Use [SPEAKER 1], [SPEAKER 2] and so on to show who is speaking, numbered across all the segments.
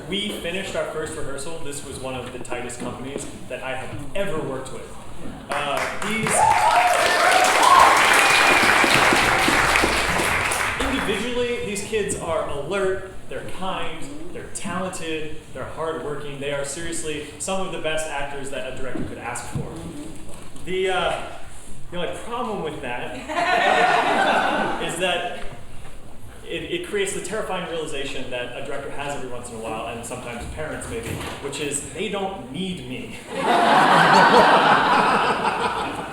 [SPEAKER 1] we finished our first rehearsal, this was one of the tightest companies that I have ever worked with. Individually, these kids are alert, they're kind, they're talented, they're hardworking. They are seriously some of the best actors that a director could ask for. The only problem with that is that it creates the terrifying realization that a director has every once in a while, and sometimes parents maybe, which is they don't need me.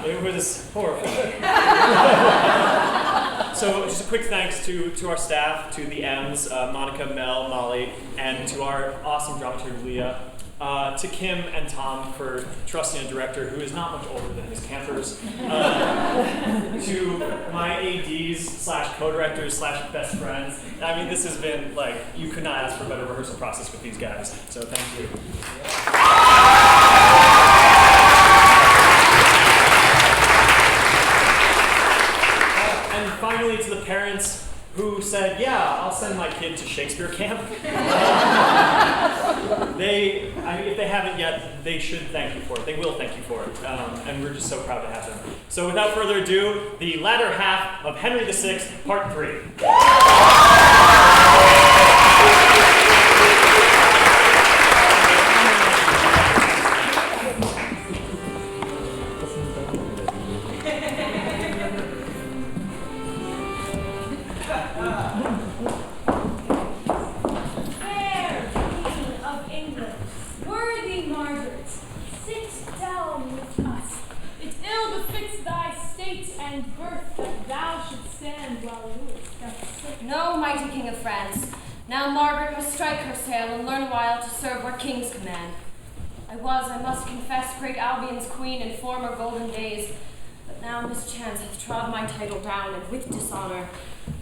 [SPEAKER 1] It was horrifying. So just a quick thanks to our staff, to the M's, Monica, Mel, Molly, and to our awesome dramaturg Leah, to Kim and Tom for trusting a director who is not much older than his campers, to my ADs/co-directors/ best friends. I mean, this has been like, you could not ask for a better rehearsal process with these guys, so thank you. And finally, to the parents who said, yeah, I'll send my kid to Shakespeare camp. If they haven't yet, they should thank you for it. They will thank you for it. And we're just so proud to have them. So without further ado, the latter half of Henry VI, Part 3.
[SPEAKER 2] No, mighty king of France. Now Margaret must strike her sail and learn a while to serve where kings command. I must confess, great Albion's queen in former golden days, but now mischance hath trod my title round, and with dishonor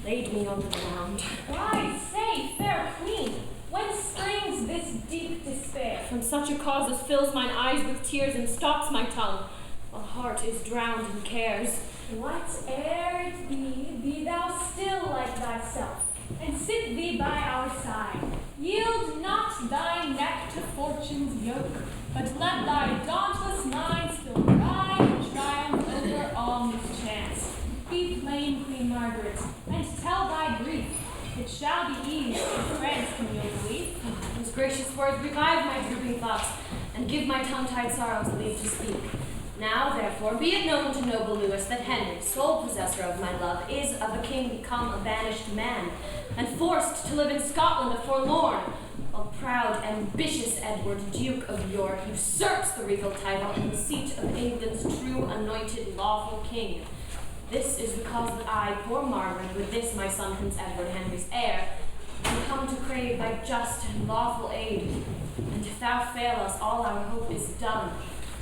[SPEAKER 2] laid me on the ground.
[SPEAKER 3] Why, say, fair queen, whence springs this deep despair?
[SPEAKER 2] From such a cause as fills mine eyes with tears and stops my tongue, while heart is drowned in cares.
[SPEAKER 3] Whate'er it be thou still like thyself, and sit thee by our side. Yield not thy neck to fortune's yoke, but let thy dauntless mind still ride and triumph over all mischance. Be plain, Queen Margaret, and tell thy grief. It shall be eased if France can yield relief.
[SPEAKER 2] Those gracious words revive my drooping thoughts, and give my tongue-tied sorrows leave to speak. Now, therefore, be it known to noble Louis that Henry, sole possessor of my love, is of a king become a banished man, and forced to live in Scotland a forlorn, while proud, ambitious Edward, Duke of York, usurps the regal title and the seat of England's true, anointed, lawful king. This is the cause that I, poor Margaret, with this my son Prince Edward, Henry's heir, am come to crave thy just and lawful aid. And if thou fail us, all our hope is done.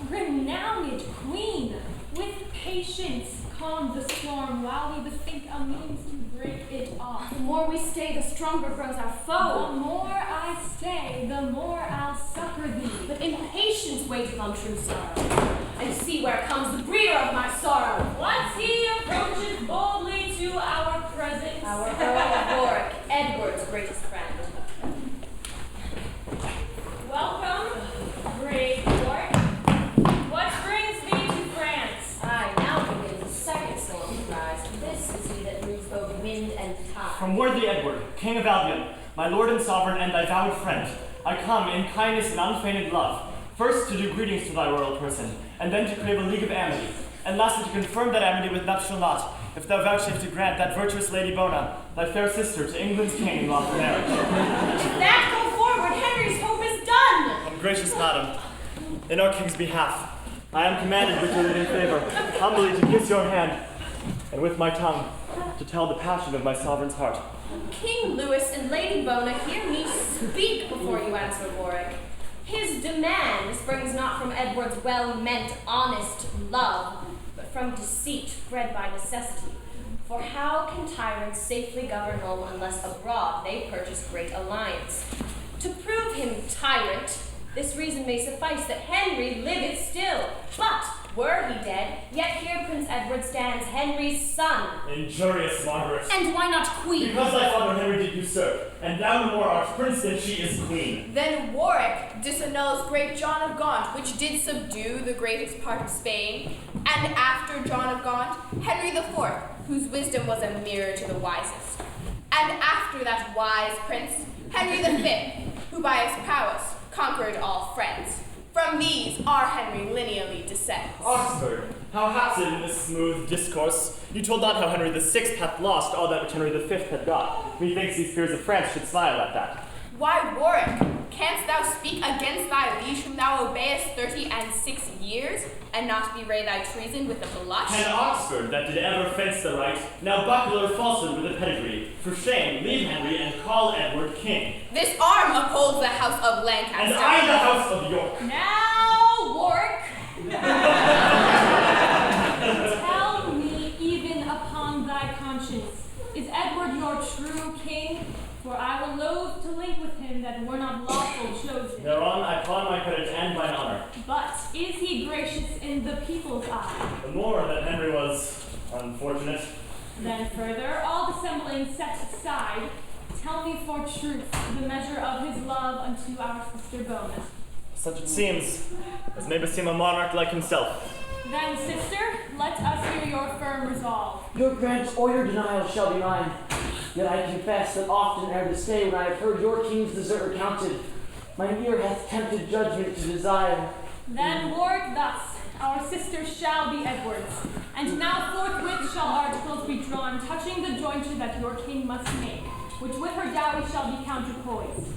[SPEAKER 3] Renowned queen, with patience calm the storm, while we bethink a means to break it off.
[SPEAKER 2] The more we stay, the stronger grows our foe.
[SPEAKER 3] The more I stay, the more I'll succor thee.
[SPEAKER 2] But impatience waiteth on true sorrow, and see where comes the breeder of my sorrow.
[SPEAKER 3] Once he approaches boldly to our presence,
[SPEAKER 2] our Earl of Warwick, Edward's greatest friend.
[SPEAKER 3] Welcome, brave Warwick. What brings thee to France?
[SPEAKER 2] Aye, now begins the second storm to rise. This is he that moves both wind and tide.
[SPEAKER 4] From worthy Edward, King of Albion, my lord and sovereign and thy vowed friend, I come in kindness and unfeigned love, first to do greetings to thy royal person, and then to crave a league of amity, and lastly to confirm that amity with nuptial knot, if thou vouchsafe to grant that virtuous Lady Bona, thy fair sister, to England's king in lawful marriage.
[SPEAKER 2] If that go forward, Henry's hope is done.
[SPEAKER 4] Gracious madam, in our king's behalf, I am commanded with your leading favor, humbly to kiss your hand, and with my tongue, to tell the passion of my sovereign's heart.
[SPEAKER 2] King Louis and Lady Bona, hear me speak before you answer Warwick. His demand springs not from Edward's well-meant, honest love, but from deceit bred by necessity. For how can tyrants safely govern home unless abroad they purchase great alliance? To prove him tyrant, this reason may suffice that Henry liveth still, but Were he dead, yet here Prince Edward stands, Henry's son.
[SPEAKER 4] Injurious Margaret.
[SPEAKER 2] And why not queen?
[SPEAKER 4] Because thy father Henry did usurp, and thou no more art prince than she is queen.
[SPEAKER 5] Then Warwick disannuls great John of Gaunt, which did subdue the greatest part of Spain. And after John of Gaunt, Henry IV, whose wisdom was a mirror to the wisest. And after that wise prince, Henry V, who by his prowess conquered all friends. From these our Henry lineally descends.
[SPEAKER 4] Oxford, how haps it in this smooth discourse? You told not how Henry VI hath lost all that which Henry V hath got. Methinks these peers of France should smile at that.
[SPEAKER 5] Why, Warwick, canst thou speak against thy liege whom thou obeyest 36 years, and not bewray thy treason with a blush?
[SPEAKER 4] Can Oxford, that did ever fence the right, now buckle her falsehood with a pedigree? For shame, leave Henry and call Edward king.
[SPEAKER 5] This arm upholds the house of Lancaster.
[SPEAKER 4] And I the house of York.
[SPEAKER 3] Now, Warwick, tell me, even upon thy conscience, is Edward your true king? For I were loath to link with him that were not lawful chosen.
[SPEAKER 4] Thereon I pawn my credit and mine honor.
[SPEAKER 3] But is he gracious in the people's eye?
[SPEAKER 4] The more that Henry was unfortunate.
[SPEAKER 3] Then further, all dissembling set aside, tell me for truth the measure of his love unto our sister Bona.
[SPEAKER 4] Such it seems, as may beseem a monarch like himself.
[SPEAKER 3] Then, sister, let us hear your firm resolve.
[SPEAKER 6] Your grant or your denial shall be mine. Yet I confess that often ere this day, when I have heard your king's desert recounted, mine ear hath tempted judgment to desire.
[SPEAKER 3] Then, Lord, thus, our sister shall be Edward's. And now forthwith shall articles be drawn touching the jointure that your king must make, which with her dowry shall be counterpoised.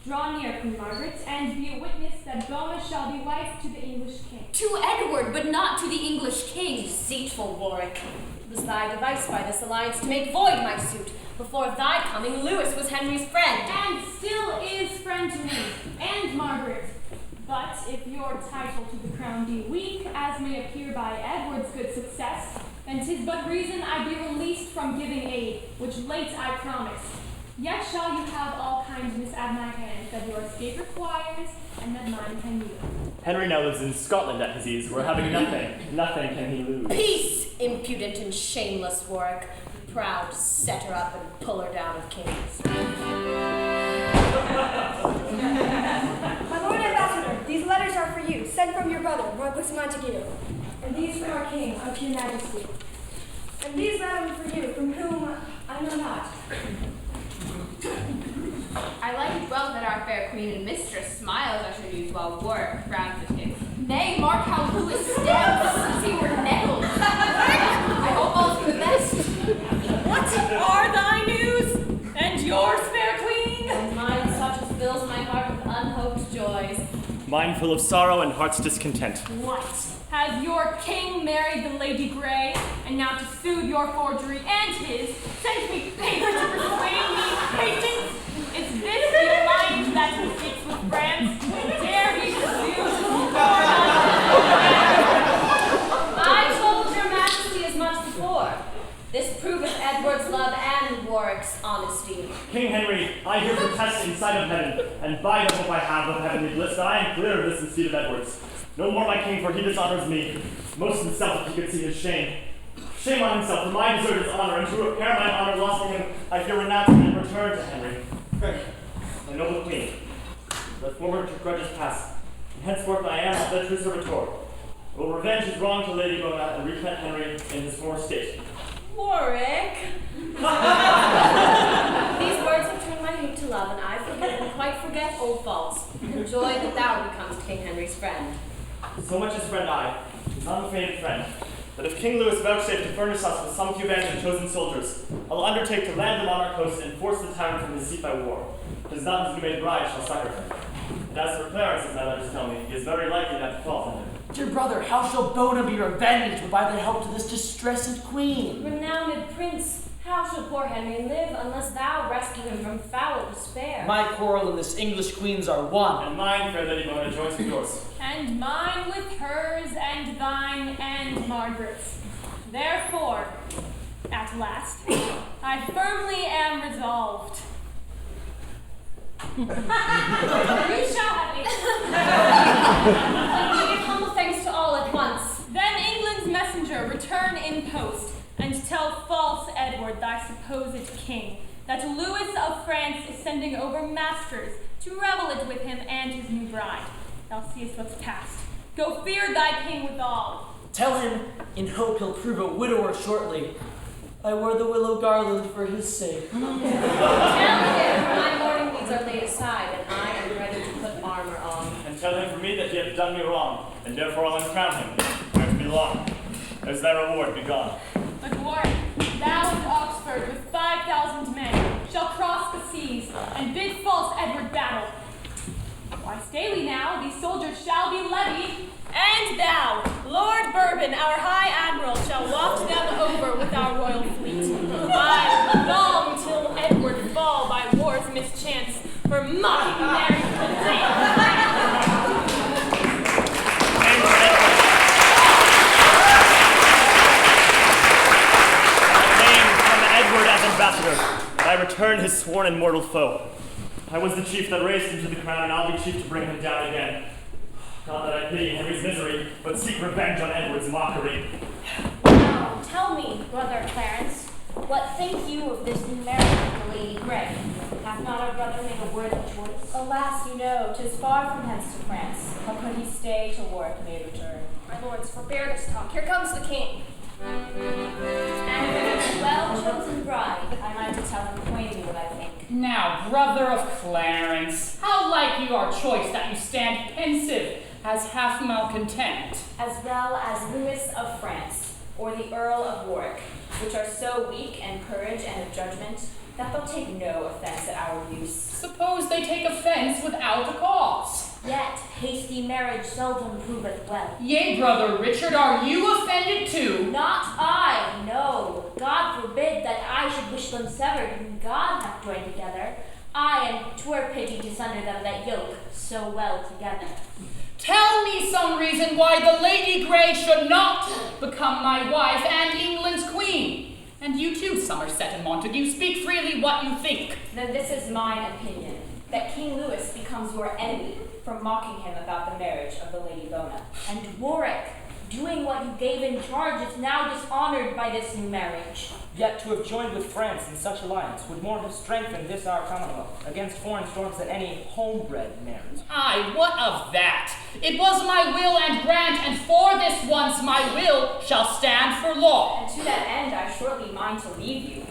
[SPEAKER 3] Draw near, Queen Margaret, and be a witness that Bona shall be wife to the English king.
[SPEAKER 2] To Edward, but not to the English king. Deceitful Warwick. It was thy device by this alliance to make void my suit. Before thy coming, Lewis was Henry's friend.
[SPEAKER 3] And still is friend to me, and Margaret. But if your title to the crown be weak, as may appear by Edward's good success, then 'tis but reason I be released from giving aid, which late I promised. Yet shall you have all kindness at my hand that your escape requires, and that mine can yield.
[SPEAKER 4] Henry now lives in Scotland at his ease, where having nothing can he lose.
[SPEAKER 2] Peace, impudent and shameless Warwick. Proud to set her up and pull her down of kings.
[SPEAKER 7] My lord ambassador, these letters are for you, sent from your brother, Burgess MONTAGUE. And these from our king, unto your majesty. And these, madam, for you, from whom I know not.
[SPEAKER 5] I like it well that our fair queen and mistress smiles at her news while Warwick frowns at his. Nay, mark how Lewis stamps as he were nettled. I hope all's for the best.
[SPEAKER 3] What are thy news? And yours, fair queen?
[SPEAKER 2] And mine such as fills my heart with unhoped joys.
[SPEAKER 4] Mine full of sorrow and heart's discontent.
[SPEAKER 3] What? Has your king married the Lady Grey, and now to soothe your forgery and his, sent me paper to persuade me patience? Is this the alliance that he seeks with France? Dare he presume to
[SPEAKER 2] I told your majesty as much before. This proveth Edward's love and Warwick's honesty.
[SPEAKER 4] King Henry, I here protest in sight of heaven, and by the hope I have of heavenly bliss, that I am clear of this instead of Edward's. No more my king, for he dishonors me. Most himself, if he could see his shame. Shame on himself, for my desert his honor, and to repair my honor lost to him, I here renounce him and return to Henry. My noble queen, let former grudges pass, and henceforth I am the true servitor. I will revenge his wrong to Lady Bona and replant Henry in his former state.
[SPEAKER 2] Warwick! These words have turned my hate to love, and I forget and quite forget old faults, and joy that thou becomest King Henry's friend.
[SPEAKER 4] So much as friend I, his unfated friend, that if King Louis vouchsafe to furnish us with some few bands of chosen soldiers, I'll undertake to land them on our coast and force the tyrant from his seat by war. 'Tis not his new made bride shall succor him. And as for Clarence, as my letters tell me, he is very likely not to fall from him.
[SPEAKER 6] Dear brother, how shall Bona be revenged but by the help to this distressed queen?
[SPEAKER 2] Renowned prince, how shall poor Henry live unless thou rescue him from foul despair?
[SPEAKER 6] My quarrel and this English queen's are one.
[SPEAKER 4] And mine, fair Lady Bona, joins with yours.
[SPEAKER 3] and mine with hers, and thine and Margaret's. Therefore, at last, I firmly am resolved. You shall have it.
[SPEAKER 2] Let me give humble thanks to all at once.
[SPEAKER 3] Then supposed king, that Louis of France is sending over masters to revel it with him and his new bride. Thou seest what's past. Go fear thy king withal.
[SPEAKER 6] Tell him, in hope he'll prove a widower shortly. I wore the willow garland for his sake.
[SPEAKER 2] Tell him my mourning weeds are laid aside, and I am ready to put armor on.
[SPEAKER 4] And tell him for me that he hath done me wrong, and therefore I'll uncrown him, where to belong. As thy reward be gone.
[SPEAKER 3] But Warwick, thou and Oxford with 5,000 men shall cross the seas and bid false Edward battle. Why stay we now? These soldiers shall be levied.
[SPEAKER 5] And thou, Lord Bourbon, our High Admiral, shall waft them over with our royal fleet. Aye, long till Edward fall by war's mischance for mocking Mary
[SPEAKER 4] Ambassador, I return his sworn and mortal foe. I was the chief that raised him to the crown, and I'll be chief to bring him down again. Not that I pity Henry's misery, but seek revenge on Edward's mockery.
[SPEAKER 2] Now, tell me, brother Clarence, what think you of this new marriage with the Lady Grey? Hath not our brother made a worthy choice?
[SPEAKER 8] Alas, you know, 'tis far from hence to France. How could he stay till Warwick may return?
[SPEAKER 7] My lords, forbear this talk. Here comes the king.
[SPEAKER 2] And with a well-chosen bride,
[SPEAKER 8] I might to tell him plainly what I think.
[SPEAKER 9] Now, brother of Clarence, how like you our choice that you stand pensive as half malcontent?
[SPEAKER 8] As well as Louis of France, or the Earl of Warwick, which are so weak in courage and of judgment, that they'll take no offense at our use.
[SPEAKER 9] Suppose they take offense without a cause.
[SPEAKER 2] yet hasty marriage seldom proveth well.
[SPEAKER 9] Yea, brother Richard, are you offended too?
[SPEAKER 2] Not I, no. God forbid that I should wish them severed, whom God hath joined together. Aye, and 'twere pity to sunder them that yoke so well together.
[SPEAKER 9] Tell me some reason why the Lady Grey should not become my wife and England's queen. And you too, Somerset and Montague, speak freely what you think.
[SPEAKER 8] Then this is mine opinion, that King Louis becomes your enemy for mocking him about the marriage of the Lady Bona.
[SPEAKER 2] And Warwick, doing what you gave in charge, is now dishonored by this new marriage.
[SPEAKER 6] Yet to have joined with France in such alliance would more have strengthened this our commonwealth against foreign storms than any homebred marriage.
[SPEAKER 9] Aye, what of that? It was my will and grant, and for this once my will shall stand for law.
[SPEAKER 8] And to that end I shortly mind to leave you.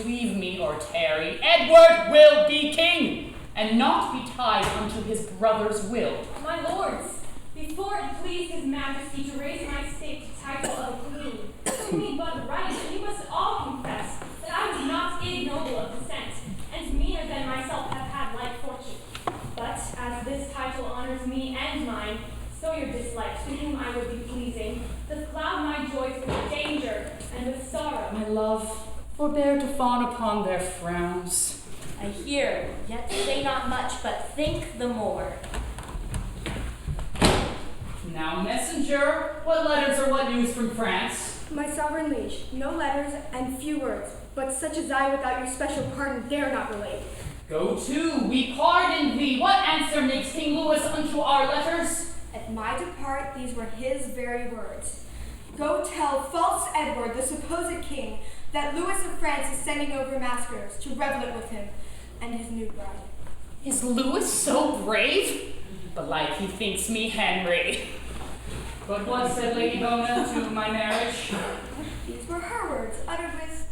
[SPEAKER 9] Leave me or tarry, Edward will be king, and not be tied unto his brother's will.
[SPEAKER 3] My lords, before it pleased his majesty to raise my state to title of queen, to me but right, and you must all confess that I was not ignoble of descent, and meaner than myself have had like fortune. But as this title honors me and mine, so your dislikes, to whom I would be pleasing, doth cloud my joys with danger and with sorrow.
[SPEAKER 9] My love, forbear to fawn upon their frowns.
[SPEAKER 2] I hear, yet say not much, but think the more.
[SPEAKER 9] Now, messenger, what letters or what news from France?
[SPEAKER 7] My sovereign liege, no letters and few words, but such as I without your special pardon dare not relate.
[SPEAKER 9] Go to, we pardon thee. What answer makes King Louis unto our letters?
[SPEAKER 7] At my depart, these were his very words. Go tell false Edward, the supposed king, that Louis of France is sending over maskers to revel it with him and his new bride.
[SPEAKER 9] Is Louis so brave? Belike he thinks me Henry. But what said Lady Bona to my marriage?
[SPEAKER 7] These were her words, uttered with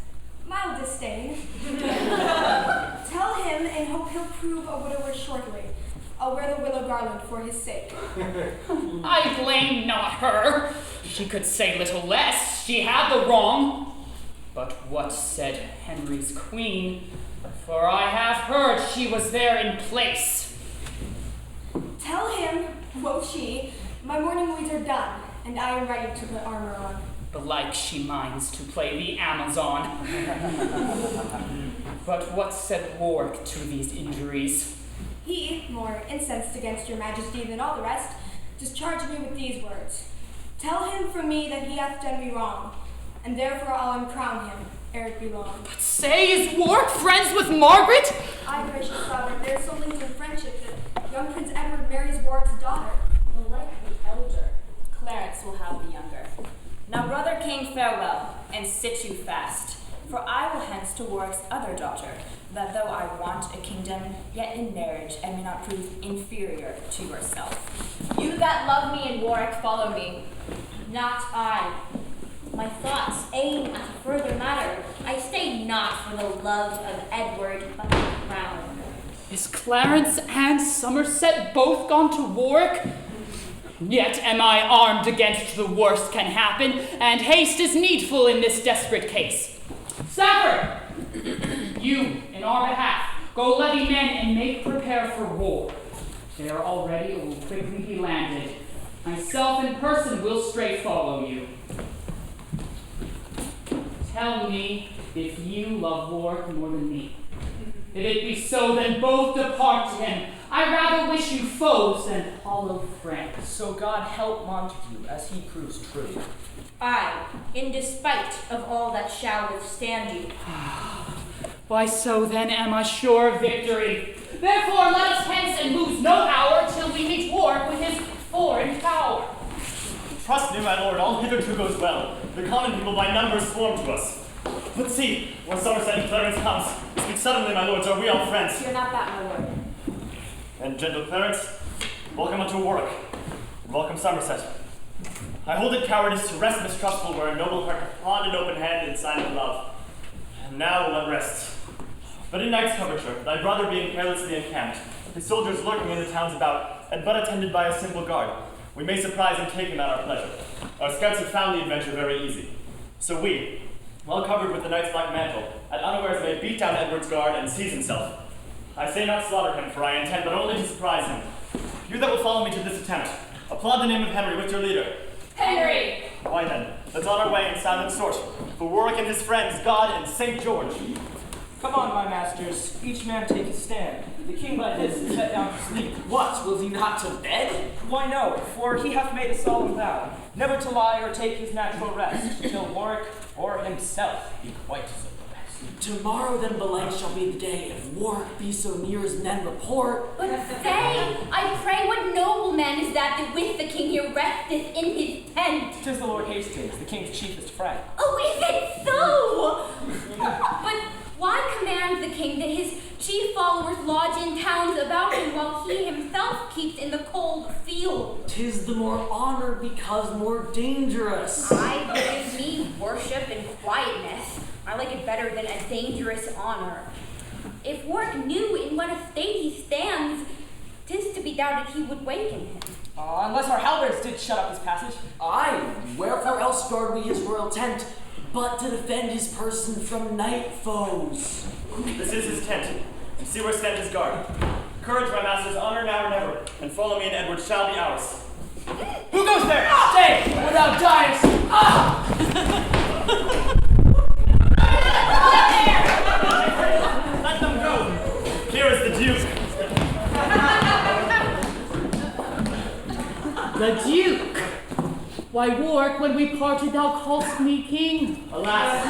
[SPEAKER 7] mild disdain. Tell him, and hope he'll prove a widower shortly. I'll wear the willow garland for his sake.
[SPEAKER 9] I blame not her. She could say little less. She had the wrong. But what said Henry's queen? For I have heard she was there in place.
[SPEAKER 7] Tell him, quoth she, my mourning weeds are done, and I am ready to put armor on.
[SPEAKER 9] Belike she minds to play the Amazon. But what said Warwick to these injuries?
[SPEAKER 7] He, more incensed against your majesty than all the rest, discharged me with these words. Tell him from me that he hath done me wrong, and therefore I'll uncrown him, ere it be long.
[SPEAKER 9] But say, is Warwick friends with Margaret?
[SPEAKER 7] Aye, gracious sovereign, there is so linked in friendship that young Prince Edward marries Warwick's daughter.
[SPEAKER 8] Belike the elder, Clarence will have the younger. Now, brother king, farewell, and sit you fast. For I will hence to Warwick's other daughter, that though I want a kingdom, yet in marriage I may not prove inferior to yourself.
[SPEAKER 2] You that love me in Warwick, follow me.
[SPEAKER 10] Not I. My thoughts aim at a further matter. I stay not for the love of Edward, but the crown.
[SPEAKER 9] Is Clarence and Somerset both gone to Warwick? Yet am I armed against the worst can happen, and haste is needful in this desperate case. Stafford! You, in our behalf, go levy men and make prepare for war. They are all ready or will quickly be landed. Myself in person will straight follow you. Tell me if you love Warwick more than me. If it be so, then both depart to him. I rather wish you foes than hollow friends.
[SPEAKER 6] So God help Montague as he proves true.
[SPEAKER 10] I, in despite of all that shall withstand you.
[SPEAKER 9] Why, so then am I sure of victory. Therefore let us hence and lose no hour till we meet Warwick with his foreign power.
[SPEAKER 4] Trust me, my lord, all hitherto goes well. The common people by numbers swarm to us. But see, when Somerset and Clarence comes, speak suddenly, my lords, are we all friends?
[SPEAKER 2] You're not that, my lord.
[SPEAKER 4] And gentle Clarence, welcome unto Warwick, and welcome Somerset. I hold it cowardice to rest mistrustful where a noble heart hath pawned an open hand in sign of love. And now will unrest. But in night's coverture, thy brother being carelessly encamped, his soldiers lurking in the towns about, and but attended by a simple guard, we may surprise and take him at our pleasure. Our scouts have found the adventure very easy. So we, well covered with the knight's black mantle, at unawares may beat down Edward's guard and seize himself. I say not slaughter him, for I intend but only to surprise him. You that will follow me to this attempt, applaud the name of Henry with your leader.
[SPEAKER 2] Henry!
[SPEAKER 4] Why then, let's on our way in silent sort, for Warwick and his friends, God and St. George.
[SPEAKER 6] Come on, my masters, each man take his stand. The king by this is set down to sleep. What, will he not to bed? Why no, for he hath made a solemn vow, never to lie or take his natural rest, till Warwick or himself be quite so blessed. Tomorrow then belike shall be the day, if Warwick be so near as men report.
[SPEAKER 10] But say, I pray what nobleman is that with the king here resteth in his tent?
[SPEAKER 6] 'Tis the Lord Hastings, the king's chiefest friend.
[SPEAKER 10] Oh, is it so? But why command the king that his chief followers lodge in towns about him while he himself keeps in the cold field?
[SPEAKER 6] 'Tis the more honor because more dangerous.
[SPEAKER 10] I give me worship and quietness. I like it better than a dangerous honor. If Warwick knew in what estate he stands, 'tis to be doubted he would waken him.
[SPEAKER 6] Unless our halberds did shut up his passage. Aye, wherefore else guard we his royal tent, but to defend his person from night foes.
[SPEAKER 4] This is his tent, and see where stands his guard. Courage, my masters, honor now or never, and follow me and Edward shall be ours.
[SPEAKER 6] Who goes there? Stay, or thou diest!
[SPEAKER 4] Let them go! Here is the Duke.
[SPEAKER 9] The Duke! Why, Warwick, when we parted thou call'st me king.
[SPEAKER 4] Alas!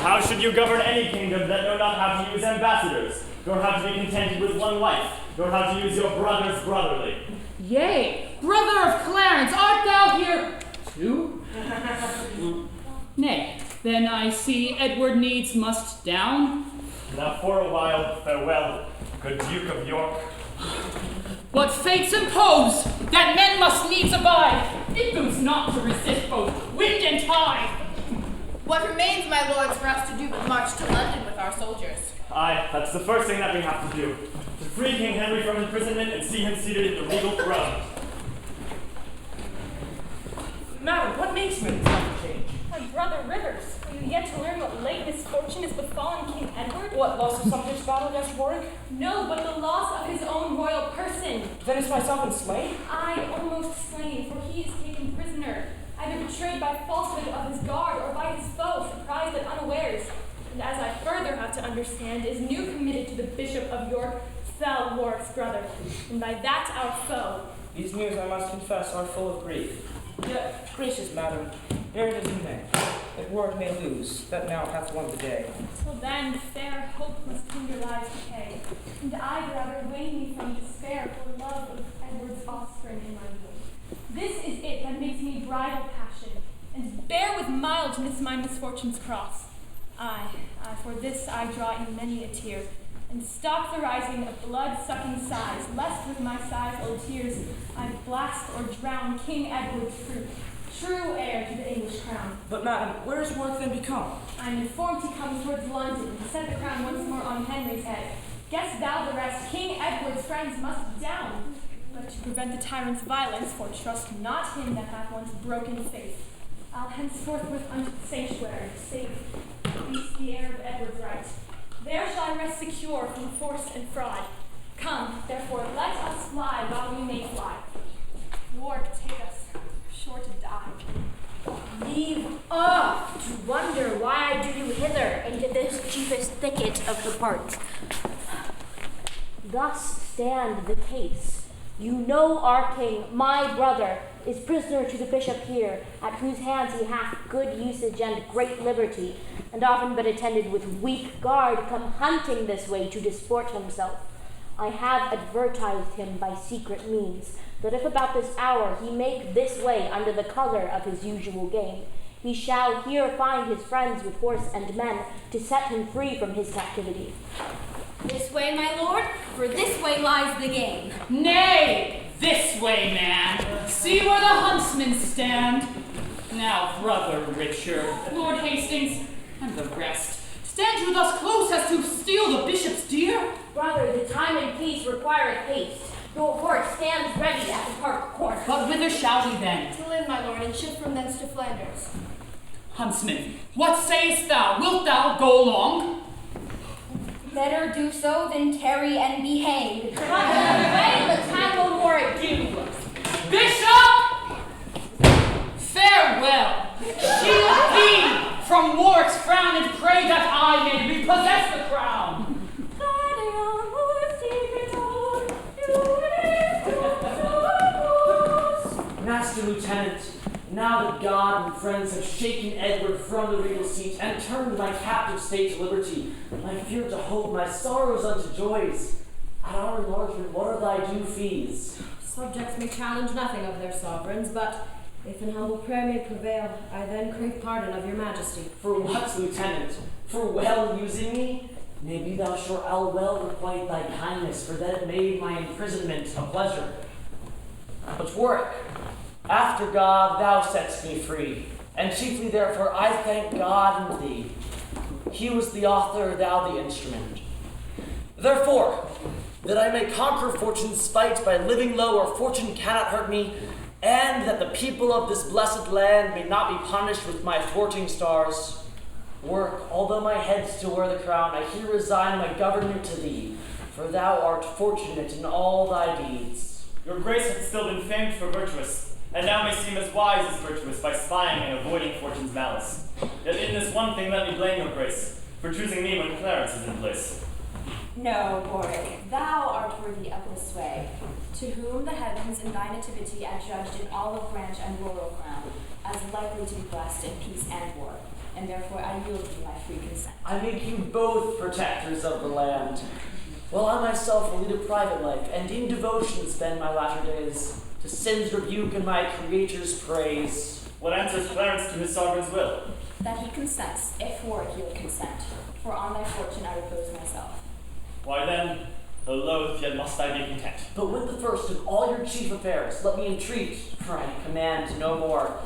[SPEAKER 4] How should you govern any kingdom that know not how to use ambassadors, nor how to be contented with one wife, nor how to use your brothers brotherly?
[SPEAKER 9] Yea, brother of Clarence, art thou here too? Nay, then I see Edward needs must down.
[SPEAKER 4] Now for a while, farewell, good Duke of York.
[SPEAKER 9] What fates impose, that men must needs abide. It boots not to resist both wind and tide.
[SPEAKER 5] What remains, my lords, for us to do but march to London with our soldiers?
[SPEAKER 4] Aye, that's the first thing that we have to do. To free King Henry from imprisonment and see him seated in the regal throne.
[SPEAKER 6] Madam, what makes me this change?
[SPEAKER 3] My brother Rivers, are you yet to learn what late misfortune has befallen King Edward?
[SPEAKER 6] What, loss of Sumter's battle against Warwick?
[SPEAKER 3] No, but the loss of his own royal person.
[SPEAKER 6] Then is myself enslaved?
[SPEAKER 3] I almost slain, for he is taken prisoner, either betrayed by falsehood of his guard or by his foe, surprised at unawares. And as I further have to understand, is new committed to the Bishop of York, fell Warwick's brother, and by that our foe.
[SPEAKER 6] These news, I must confess, are full of grief. Yet, gracious madam, bear it as you may, that Warwick may lose, that now hath won the day.
[SPEAKER 3] Till then, fair hope must tender lives decay, and I'd rather wane me from despair for love of Edward's offspring in my womb. This is it that makes me bridle passion, and bear with mild amidst my misfortune's cross. I, for this I draw in many a tear, and stop the rising of blood-sucking sighs, lest with my sighs old tears I blast or drown King Edward's fruit, true heir to the English crown.
[SPEAKER 6] But, madam, where is Warwick then become?
[SPEAKER 3] I am informed he comes towards London, to set the crown once more on Henry's head. Guess thou the rest, King Edward's friends must down. But to prevent the tyrant's violence, for trust not him that hath once broken faith, I'll henceforth with unto the sanctuary, safe, beast the heir of Edward's right. There shall I rest secure from force and fraud. Come, therefore, let us fly while we may fly. Warwick, take us, sure to die.
[SPEAKER 11] Leave off to wonder why I drew you hither into this chiefest thicket of the park. Thus stand the case. You know our king, my brother, is prisoner to the bishop here, at whose hands he hath good usage and great liberty, and often but attended with weak guard, come hunting this way to disport himself. I have advertised him by secret means, that if about this hour he make this way under the color of his usual game, he shall here find his friends with horse and men to set him free from his captivity.
[SPEAKER 2] This way, my lord, for this way lies the game.
[SPEAKER 9] Nay, this way, man. See where the huntsmen stand. Now, brother Richard, Lord Hastings, and the rest, stand you thus close as to steal the bishop's deer?
[SPEAKER 11] Brother, the time and case requireth haste. Your horse stands ready at the park corner.
[SPEAKER 9] But whither shall we then?
[SPEAKER 7] To Lynn, my lord, and ship from thence to Flanders.
[SPEAKER 9] Huntsman, what sayest thou? Wilt thou go along?
[SPEAKER 10] Better do so than tarry and be hanged.
[SPEAKER 11] Let's have no more ado.
[SPEAKER 9] Bishop! Farewell. Shield thee from Warwick's frown, and pray that I may repossess the crown.
[SPEAKER 4] Master Lieutenant, now that God and friends have shaken Edward from the regal seat and turned my captive state to liberty, I fear to hope my sorrows unto joys. At our enlargement, what are thy due fees?
[SPEAKER 2] Subjects may challenge nothing of their sovereigns, but if an humble prayer may prevail, I then crave pardon of your majesty.
[SPEAKER 4] For what, Lieutenant? For well using me? Maybe thou sure I'll well requite thy kindness, for that it made my imprisonment a pleasure. But Warwick, after God thou settest me free, and chiefly therefore I thank God and thee. He was the author, thou the instrument. Therefore, that I may conquer fortune's spite by living low where fortune cannot hurt me, and that the people of this blessed land may not be punished with my thwarting stars. Work, although my head still wear the crown, I here resign my government to thee, for thou art fortunate in all thy deeds.
[SPEAKER 1] Your grace hath still been famed for virtuous, and now may seem as wise as virtuous by spying and avoiding fortune's malice. Yet in this one thing let me blame your grace, for choosing me when Clarence is in place.
[SPEAKER 8] No, Warwick, thou art worthy of this sway, to whom the heavens in thy nativity adjudged an olive branch and laurel crown, as likely to be blessed in peace and war, and therefore I yield thee my free consent.
[SPEAKER 4] I make you both protectors of the land, while I myself will lead a private life, and in devotion spend my latter days, to sin's rebuke and my Creator's praise.
[SPEAKER 1] What answers Clarence to his sovereign's will?
[SPEAKER 8] That he consents, if Warwick yield consent, for on thy fortune I repose myself.
[SPEAKER 1] Why then, though loath, yet must I be content.
[SPEAKER 4] But with the first of all your chief affairs, let me entreat, for I command no more,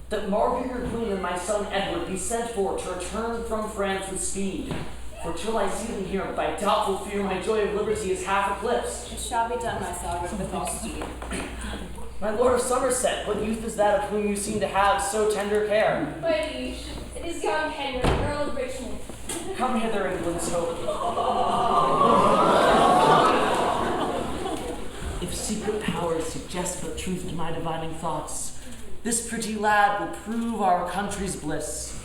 [SPEAKER 4] that Margaret your queen and my son Edward be sent for to return from France with speed. For till I see them here, by doubtful fear my joy of liberty is half eclipsed.
[SPEAKER 8] It shall be done, my sovereign, with all speed.
[SPEAKER 4] My lord of Somerset, what youth is that of whom you seem to have so tender care?
[SPEAKER 3] My liege, it is young Henry, Earl of Richmond.
[SPEAKER 4] Come hither, England's hope. If secret powers suggest but truth to my divining thoughts, this pretty lad will prove our country's bliss.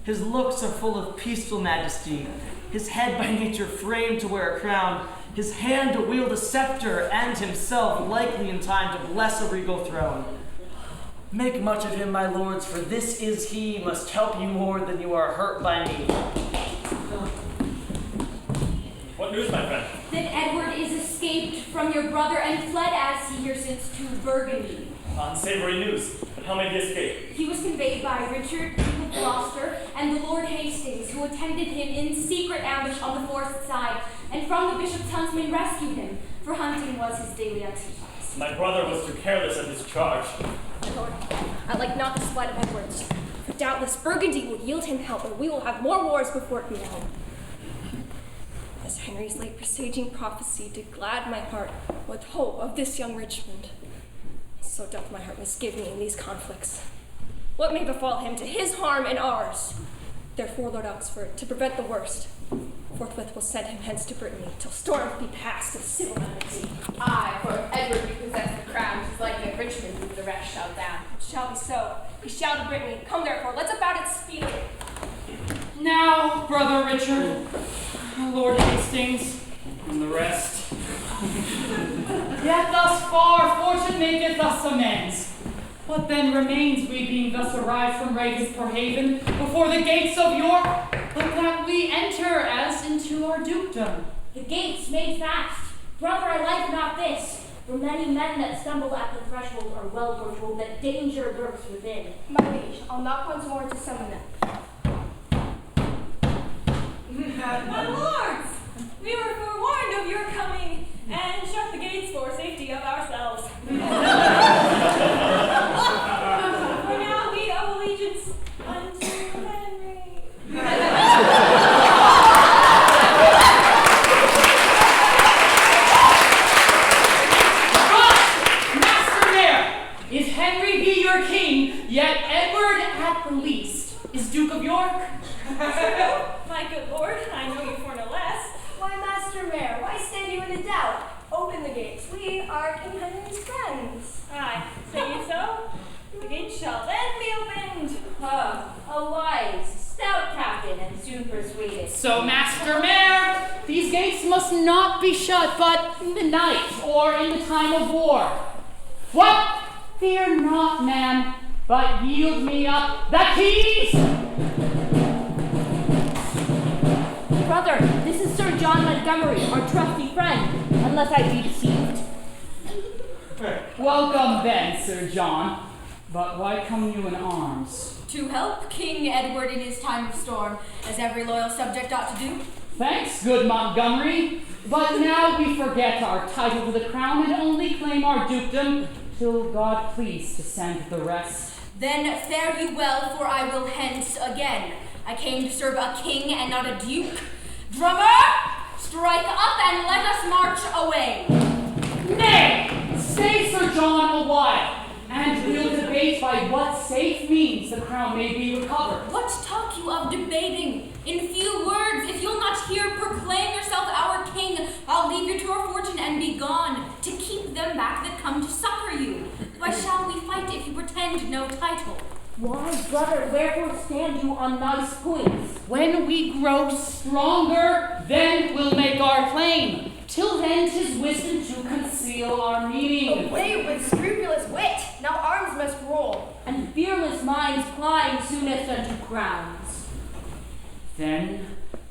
[SPEAKER 4] His looks are full of peaceful majesty, his head by nature framed to wear a crown, his hand to wield a scepter, and himself likely in time to bless a regal throne. Make much of him, my lords, for this is he must help you more than you are hurt by me.
[SPEAKER 1] What news, my friend?
[SPEAKER 2] That Edward is escaped from your brother and fled as he here since to Burgundy.
[SPEAKER 1] Unsavory news,
[SPEAKER 4] But how made he escape?
[SPEAKER 2] He was conveyed by Richard, Duke of Gloucester, and the Lord Hastings, who attended him in secret ambush on the forest side, and from the bishop's huntsmen rescued him, for hunting was his daily exercise.
[SPEAKER 4] My brother was too careless of his charge.
[SPEAKER 7] My lord, I like not the spite of Edwards, for doubtless Burgundy will yield him help, and we will have more wars before it be known. As Henry's late presaging prophecy did glad my heart with hope of this young Richmond, so doth my heart misgive me in these conflicts. What may befall him to his harm and ours? Therefore, Lord Oxford, to prevent the worst, forthwith will send him hence to Brittany, till storms be past of civil amity.
[SPEAKER 5] Aye, for if Edward be possessed the crown, 'tis like that Richmond who the rest shall down.
[SPEAKER 7] It shall be so. He shall to Brittany. Come therefore, let's about it speedily.
[SPEAKER 9] Now, brother Richard, Lord Hastings, and the rest. Yet thus far fortune maketh us amends. What then remains, we being thus arrived from Ravenspur haven, before the gates of York, but that we enter as into our dukedom?
[SPEAKER 11] The gates made fast. Brother, I like not this, for many men that stumble at the threshold are well foretold that danger lurks within.
[SPEAKER 7] My liege, I'll knock once more to summon them.
[SPEAKER 3] My lords, we were forewarned of your coming, and shut the gates for safety of ourselves. For now we owe allegiance unto Henry.
[SPEAKER 9] Master Mayor, if Henry be your king, yet Edward at the least is Duke of York.
[SPEAKER 3] My good lord, I know you for no less.
[SPEAKER 7] Why, Master Mayor, why stand you in a doubt? Open the gates. We are King Henry's friends.
[SPEAKER 3] Aye, say you so? The gates shall then be opened.
[SPEAKER 11] A wise, stout captain, and soon persuaded.
[SPEAKER 9] So, Master Mayor, these gates must not be shut, but in the night or in the time of war. What? Fear not, ma'am, but yield me up the keys!
[SPEAKER 11] Brother, this is Sir John Montgomery, our trusty friend, unless I be deceived.
[SPEAKER 9] Welcome then, Sir John. But why come you in arms?
[SPEAKER 10] To help King Edward in his time of storm, as every loyal subject ought to do.
[SPEAKER 9] Thanks, good Montgomery. But now we forget our title to the crown and only claim our dukedom till God please to send the rest.
[SPEAKER 10] Then fare you well, for I will hence again. I came to serve a king and not a duke. Drummer, strike up and let us march away.
[SPEAKER 9] Nay, stay, Sir John, a while, and we'll debate by what safe means the crown may be recovered.
[SPEAKER 10] What talk you of debating? In few words, if you'll not here proclaim yourself our king, I'll leave you to our fortune and be gone, to keep them back that come to succor you. Why shall we fight if you pretend no title?
[SPEAKER 11] Why, brother, wherefore stand you on nice points?
[SPEAKER 9] When we grow stronger, then we'll make our claim. Till then, 'tis wisdom to conceal our meaning.
[SPEAKER 7] Away with scrupulous wit. Now arms must roll.
[SPEAKER 11] And fearless minds climb soonest unto crowns.
[SPEAKER 9] Then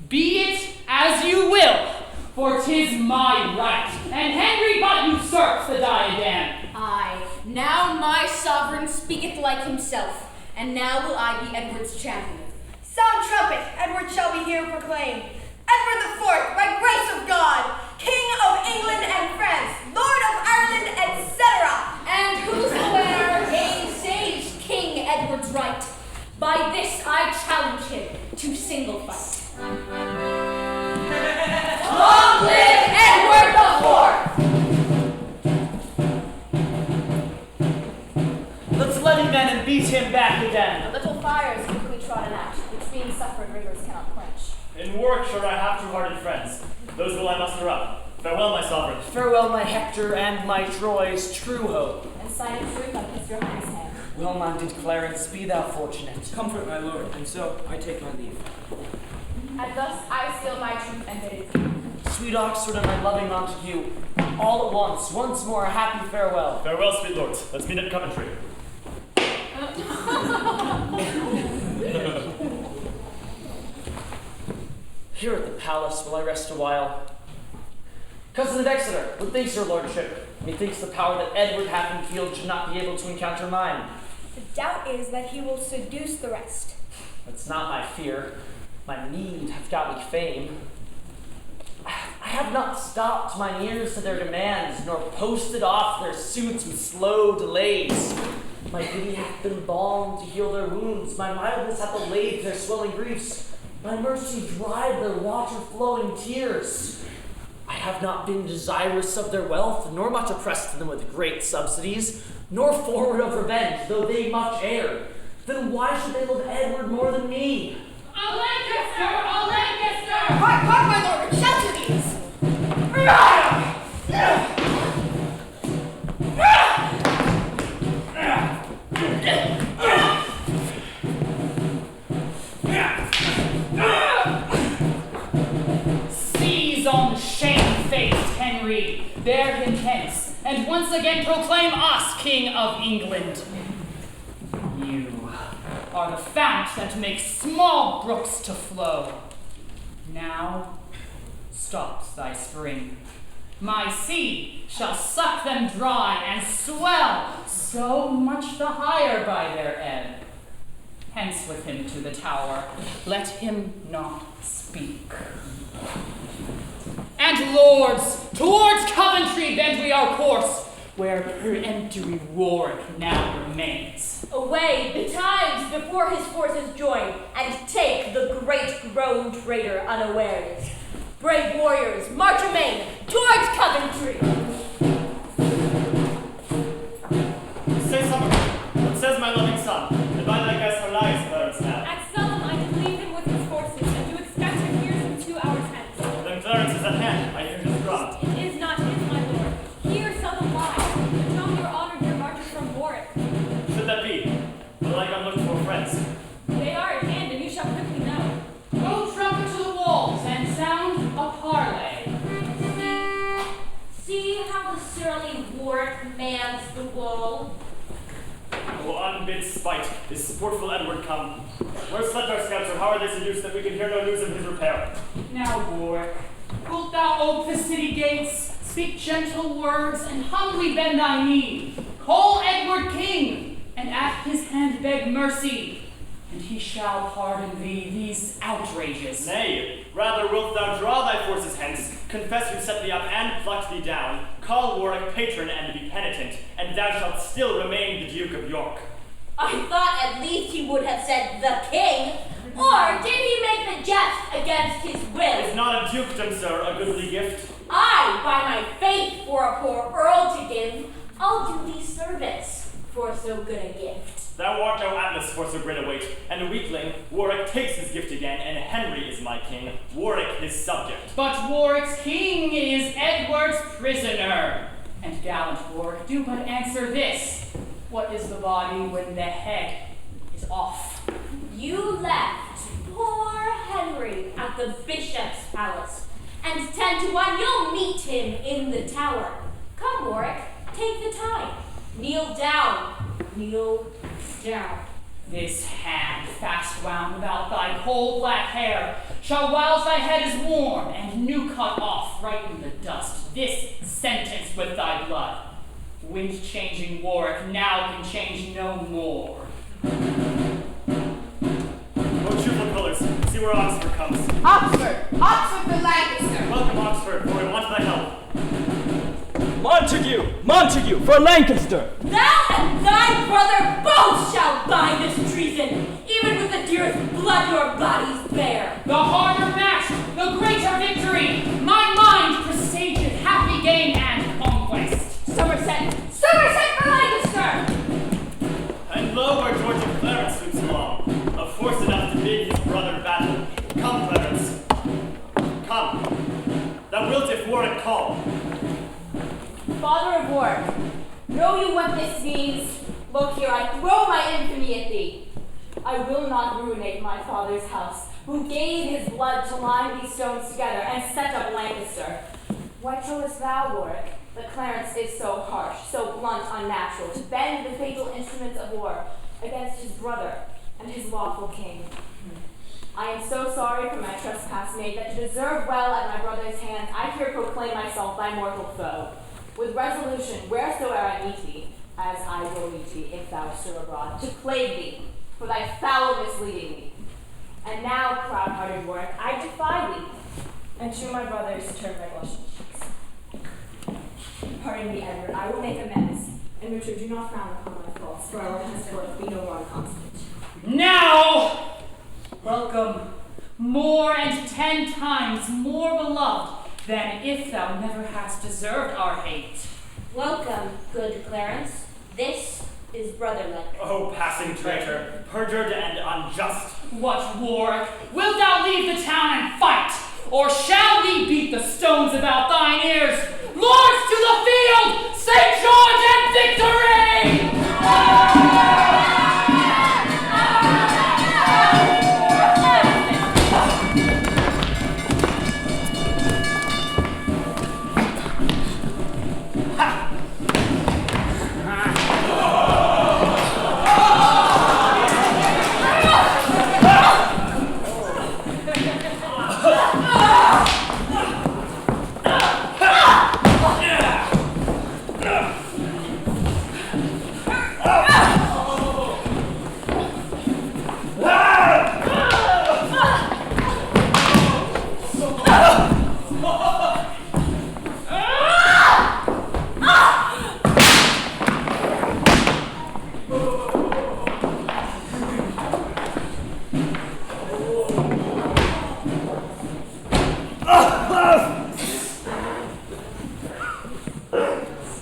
[SPEAKER 9] be it as you will, for 'tis my right, and Henry but usurps the diadem.
[SPEAKER 10] Aye, now my sovereign speaketh like himself, and now will I be Edward's champion.
[SPEAKER 7] Sound trumpet, Edward shall be here proclaimed. Edward the Fourth, by grace of God, King of England and France, Lord of Ireland, etc.
[SPEAKER 10] And whosoe'er gainsays King Edward's right, by this I challenge him to single fight. Long live Edward the Fourth!
[SPEAKER 6] Let's let him in and beat him back
[SPEAKER 8] The
[SPEAKER 6] again.
[SPEAKER 8] little fire is quickly trodden out, which being suffered rigors cannot quench.
[SPEAKER 4] In Warwickshire I have true-hearted friends. Those will I muster up. Farewell, my sovereign.
[SPEAKER 6] Farewell, my Hector and my Troy's true hope.
[SPEAKER 8] And sign of truth on His Highness' hand.
[SPEAKER 6] Well-mounted Clarence, be thou fortunate.
[SPEAKER 12] Comfort, my lord, and so I take my leave.
[SPEAKER 8] And thus I seal my truth and bid adieu.
[SPEAKER 6] Sweet Oxford and my loving Montague, all at once more a happy farewell.
[SPEAKER 4] Farewell, sweet lords. Let's meet at Coventry.
[SPEAKER 6] Here at the palace will I rest a while. Cousin of Exeter, what thinks your lordship? Methinks the power that Edward hath in field should not be able to encounter mine.
[SPEAKER 7] The doubt is that he will seduce the rest.
[SPEAKER 6] That's not my fear. My need hath got me fame. I have not stopped mine ears to their demands, nor posted off their suits with slow delays. My pity hath been balm to heal their wounds, my mildness hath allayed their swelling griefs, my mercy dried their water-flowing tears. I have not been desirous of their wealth, nor much oppressed them with great subsidies, nor forward of revenge, though they much err. Then why should they love Edward more than me?
[SPEAKER 9] A Lancaster! A Lancaster!
[SPEAKER 5] Hark, my lord, shelter these!
[SPEAKER 9] Seize on shame-faced Henry, bear him hence, and once again proclaim us King of England. You are the fount that makes small brooks to flow. Now stops thy spring. My sea shall suck them dry and swell so much the higher by their ebb. Hence with him to the tower, let him not speak. And lords, towards Coventry bend we our course, where peremptory Warwick now remains.
[SPEAKER 11] Away betimes before his forces join, and take the great grown traitor unawares. Brave warriors, march amain towards Coventry!
[SPEAKER 4] Say something. What says my loving son? And by thy guess her lies, Clarence, now.
[SPEAKER 3] At Sulham I did leave him with his forces, and do expect him here some 2 hours hence.
[SPEAKER 4] Then Clarence is at hand. I hear his drum.
[SPEAKER 3] It is not his, my lord. Here Sulham lies, but tell your honor their marches from Warwick.
[SPEAKER 4] Should that be? But like unlooked for friends.
[SPEAKER 3] They are at hand, and you shall quickly know.
[SPEAKER 9] Go trumpet to the walls and sound a parley.
[SPEAKER 11] See how the surly Warwick mans the wall.
[SPEAKER 4] O unbid spite, is sportful Edward come? Where slept our scouts, or how are they seduced that we can hear no news of his repair?
[SPEAKER 9] Now, Warwick, wilt thou ope the city gates, speak gentle words, and humbly bend thy knee? Call Edward king, and at his hand beg mercy, and he shall pardon thee these outrages.
[SPEAKER 4] Nay, rather wilt thou draw thy forces hence, confess who set thee up and plucked thee down, call Warwick patron and be penitent, and thou shalt still remain the Duke of York.
[SPEAKER 11] I thought at least he would have said the king, or did he make the jest against his will?
[SPEAKER 4] Is not a dukedom, sir, a goodly gift?
[SPEAKER 11] I, by my faith, for a poor earl to give, I'll do thee service for so good a gift.
[SPEAKER 4] Thou art no Atlas for so great a weight, and a weakling, Warwick takes his gift again, and Henry is my king, Warwick his subject.
[SPEAKER 9] But Warwick's king is Edward's prisoner. And gallant Warwick, do but answer this. What is the body when the head is off?
[SPEAKER 11] You left poor Henry at the bishop's palace, and 10 to 1 you'll meet him in the tower. Come, Warwick, take the time. Kneel down. Kneel down.
[SPEAKER 9] This hand fast wound about thy coal black hair shall, whiles thy head is warm and new cut off right in the dust, this sentence with thy blood. Wind-changing Warwick now can change no more.
[SPEAKER 4] O cheerful colours, see where Oxford comes.
[SPEAKER 5] Oxford! Oxford for Lancaster!
[SPEAKER 4] Welcome, Oxford, for we want thy help.
[SPEAKER 6] Montague! Montague for Lancaster!
[SPEAKER 11] Thou and thy brother both shall bind this treason, even with the dearest blood your bodies bear.
[SPEAKER 9] The harder match, the greater victory. My mind presageth happy gain and conquest.
[SPEAKER 11] Somerset! Somerset for Lancaster!
[SPEAKER 4] And lo, where George of Clarence sweeps along, of force enough to bid his brother battle. Come, Clarence. Come. Thou wilt if Warwick call.
[SPEAKER 8] Father of Warwick, know you what this means? Look here, I throw my infamy at thee. I will not ruinate my father's house, who gave his blood to line these stones together and set up Lancaster. Why tellest thou, Warwick, that Clarence is so harsh, so blunt, unnatural, to bend the fatal instruments of war against his brother and his lawful king? I am so sorry for my trespass made, that to deserve well at my brother's hands, I here proclaim myself thy mortal foe. With resolution, wheresoe'er I meet thee, as I will meet thee, if thou stir abroad, to plague thee for thy foul misleading me. And now, proud-hearted Warwick, I defy thee, and to my brothers turn my blushing cheeks. Pardon me, Edward, I will make amends, and Richard, do not frown upon my faults, for I will henceforth be no more constant.
[SPEAKER 9] Now, welcome, more and 10 times more beloved than if thou never hast deserved our hate.
[SPEAKER 11] Welcome, good Clarence. This is brotherly.
[SPEAKER 4] Oh, passing traitor, perjured and unjust.
[SPEAKER 9] What, Warwick? Wilt thou leave the town and fight? Or shall we beat the stones about thine ears? Lords to the field! St. George and victory!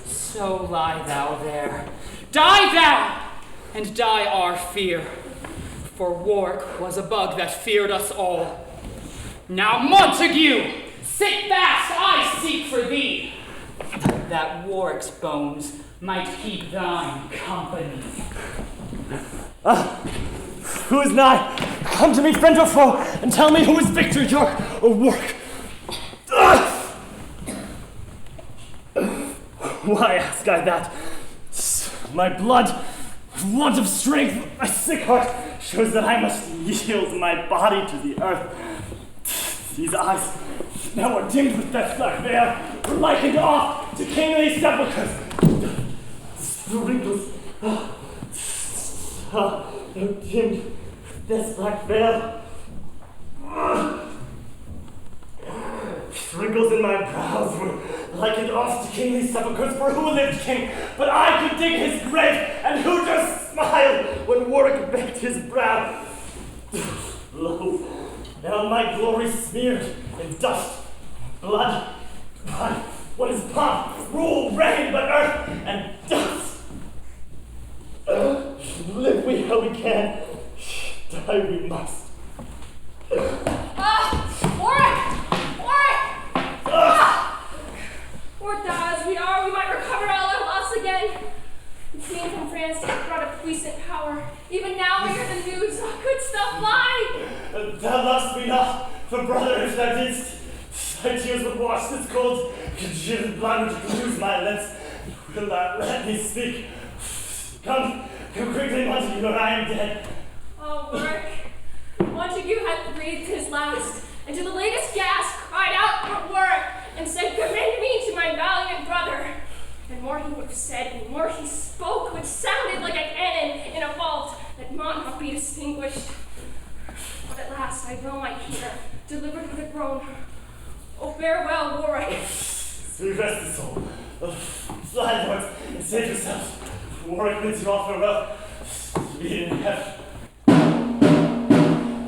[SPEAKER 9] So lie thou there. Die thou, and die our fear. For Warwick was a bug that feared us all. Now, Montague, sit fast, I seek for thee, that Warwick's bones might keep thine company.
[SPEAKER 4] Who is nigh? Come to me, friend or foe, and tell me who is victor, York or Warwick. Why ask I that? My blood, want of strength, my sick heart, shows that I must yield my body to the earth. These eyes, now are dimmed with that black veil, were likened off to kingly sepulchres. The wrinkles, now dimmed with this black veil. Wrinkles in my brows were likened off to kingly sepulchres, for who lived king? But I could dig his grave, and who just smiled when Warwick bent his brow? Lo, now my glory smeared in dust, blood. God, what is pomp, rule, reign, but earth and dust? Live we how we can, die we must.
[SPEAKER 3] Warwick! Or die as we are, we might recover all our loss again. The king from France brought a puissant power. Even now we hear the news. Good stuff lie.
[SPEAKER 4] Thou lovest me not, for brother, if thou didst, thy tears would wash this cold, congealed blood which glues my lips. Will thou let me speak? Come quickly, Montague, or I am dead.
[SPEAKER 3] Oh, Warwick. Montague had breathed his last, and to the latest gasp cried out for Warwick, and said, "Commend me to my valiant brother." And more he would have said, and more he spoke, which sounded like a cannon in a vault that might not be distinguished. But at last I will my hear, delivered with a groan. Oh, farewell, Warwick.
[SPEAKER 4] Sweet rest the soul. Fly, lords, and save yourselves. Warwick bids you all farewell. Be in heaven.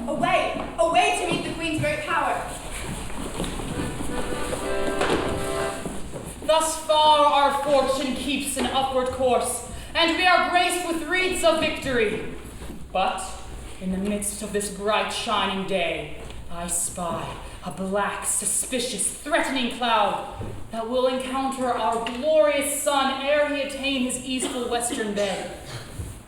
[SPEAKER 5] Away, away to meet the Queen's great power.
[SPEAKER 9] Thus far our fortune keeps an upward course, and we are graced with wreaths of victory. But in the midst of this bright shining day, I spy a black, suspicious, threatening cloud that will encounter our glorious sun ere he attain his eastful western bed.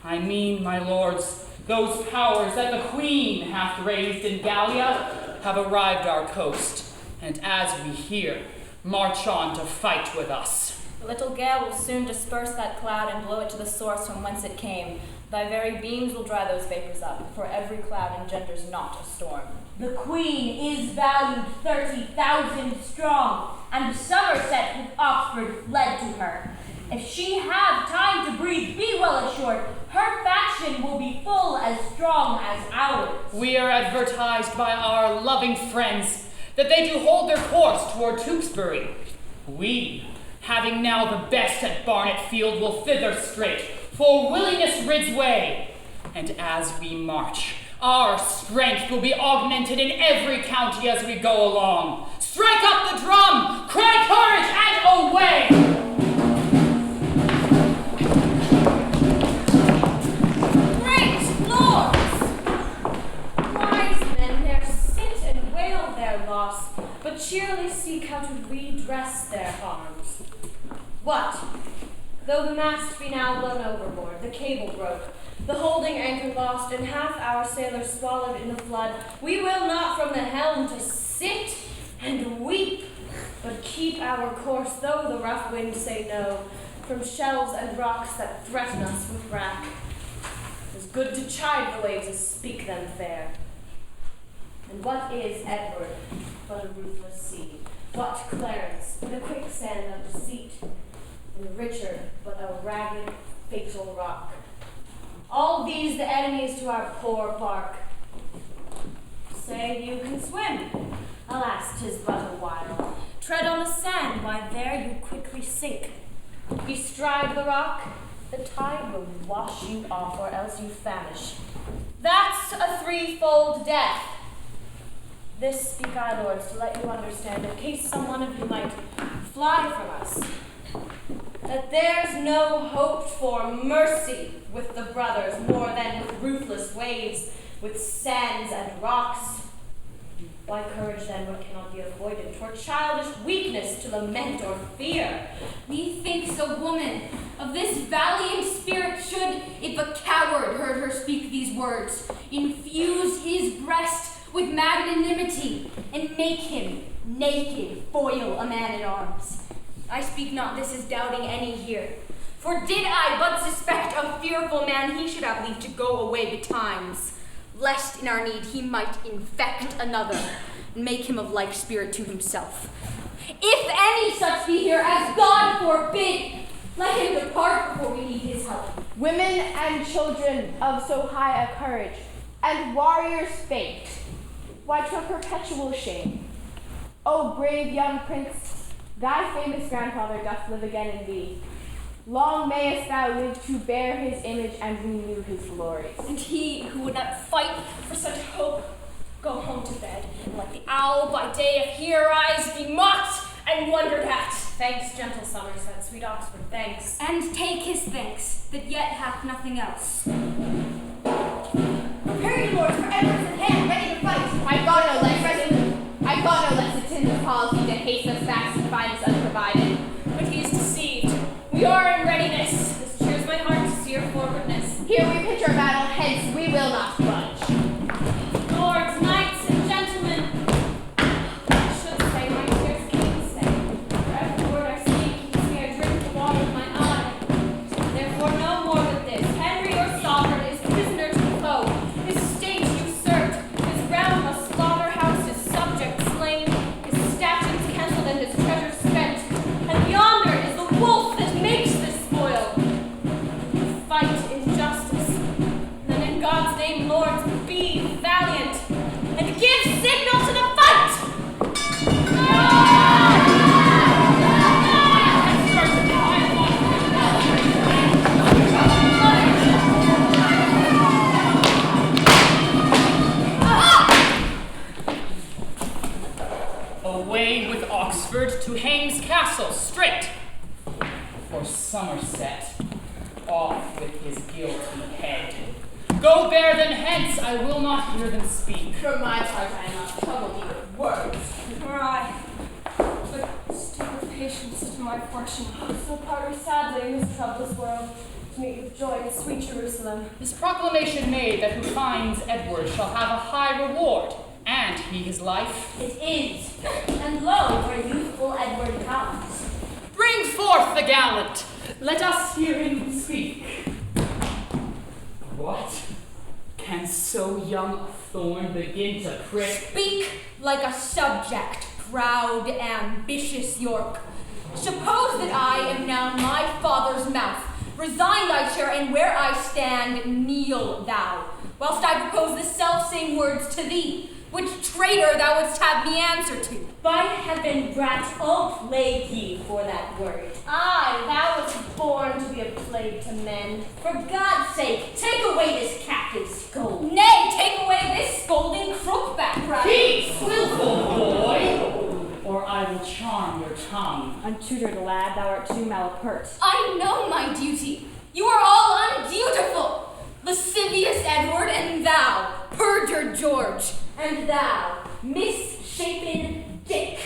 [SPEAKER 9] I mean, my lords, those powers that the Queen hath raised in Gallia have arrived our coast, and as we hear, march on to fight with us.
[SPEAKER 8] The little gale will soon disperse that cloud and blow it to the source from whence it came. Thy very beams will dry those vapors up, for every cloud engenders not a storm.
[SPEAKER 11] The Queen is valued 30,000 strong, and Somerset with Oxford fled to her. If she have time to breathe, be well assured, her faction will be full as strong as ours.
[SPEAKER 9] We are advertised by our loving friends that they do hold their course toward Tewkesbury. We, having now the best at Barnet Field, will thither straight, for willingness rids way. And as we march, our strength will be augmented in every county as we go along. Strike up the drum, cry courage, and away!
[SPEAKER 2] Great lords! Wise men there sit and wail their loss, but cheerily seek how to redress their harms. What? Though the mast be now blown overboard, the cable broke, the holding anchor lost, and half our sailors swallowed in the flood, we will not from the helm to sit and weep, but keep our course, though the rough winds say no, from shelves and rocks that threaten us with wrack. 'Tis good to chide the waves as speak them fair. And what is Edward but a ruthless sea? What Clarence but a quicksand of deceit? And Richard but a ragged, fatal rock? All these the enemies to our poor bark. Say you can swim. Alas, 'tis but a while. Tread on the sand, why there you quickly sink. Bestride the rock, the tide will wash you off, or else you famish. That's a threefold death. This speak I, lords, to let you understand, in case some one of you might fly from us, that there's no hoped for mercy with the brothers more than with ruthless waves, with sands and rocks. Why courage then what cannot be avoided? 'Twere childish weakness to lament or fear.
[SPEAKER 10] Methinks a woman of this valiant spirit should, if a coward heard her speak these words, infuse his breast with magnanimity and make him naked foil a man at arms. I speak not this as doubting any here, for did I but suspect a fearful man, he should have leave to go away betimes, lest in our need he might infect another and make him of like spirit to himself. If any such be here, as God forbid, let him depart before we need his help.
[SPEAKER 5] Women and children of so high a courage, and warriors faint, why to a perpetual shame? O brave young prince, thy famous grandfather doth live again in thee. Long mayest thou live to bear his image and renew his glories.
[SPEAKER 2] And he who would not fight for such hope, go home to bed, and let the owl by day if he arise be mocked and wondered at. Thanks, gentle Somerset, sweet Oxford, thanks.
[SPEAKER 10] And take his thanks, that yet hath nothing else.
[SPEAKER 7] Prepare you, lords, for embers in hand, ready to fight.
[SPEAKER 5] I got no less attendant policy to haste us facts and find us unprovided.
[SPEAKER 2] But he is deceived. We are in readiness. This cheers my heart to see your forwardness.
[SPEAKER 5] Here we pitch our battle, hence we will not budge.
[SPEAKER 2] Lords, knights, and gentlemen, I should say my tears can't say. For every word I speak keeps me a drink of water in my eye. Therefore, no more with this. Henry, your sovereign, is prisoner to the foe. His state usurped, his realm a slaughterhouse, his subjects slain, his statutes cancelled, and his treasures spent. And yonder is the wolf that makes this spoil. Fight injustice. Then in God's name, lords, be valiant and give signal to the fight!
[SPEAKER 9] Away with Oxford to Hames Castle, straight! For Somerset, off with his guilty head. Go bear them hence, I will not hear them speak.
[SPEAKER 5] For my part, I am not troubled you with words.
[SPEAKER 2] Nor I. But still with patience to my fortune. So part we sadly in this troublous world, to meet with joy in sweet Jerusalem.
[SPEAKER 9] This proclamation made that who finds Edward shall have a high reward, and he his life.
[SPEAKER 11] It is, and lo, where youthful Edward comes.
[SPEAKER 9] Bring forth the gallant, let us hear him speak. What? Can so young a thorn begin to prick?
[SPEAKER 10] Speak like a subject, proud, ambitious York. Suppose that I am now my father's Resign thy chair, and where I stand, kneel thou, whilst I propose the self-same words to thee, which traitor thou wouldst have me answer to.
[SPEAKER 11] By heaven, brat, I'll plague ye for that word.
[SPEAKER 2] Aye, thou wast born to be a plague to men.
[SPEAKER 11] For God's sake, take away this captive scold.
[SPEAKER 10] Nay, take away this scolding crookback, brat.
[SPEAKER 9] Peace, willful boy, or I will charm your tongue.
[SPEAKER 8] Untutored lad, thou art too malapert.
[SPEAKER 10] I know my duty. You are all undutiful. Lascivious Edward, and thou, perjured George.
[SPEAKER 11] And thou, misshapen Dick.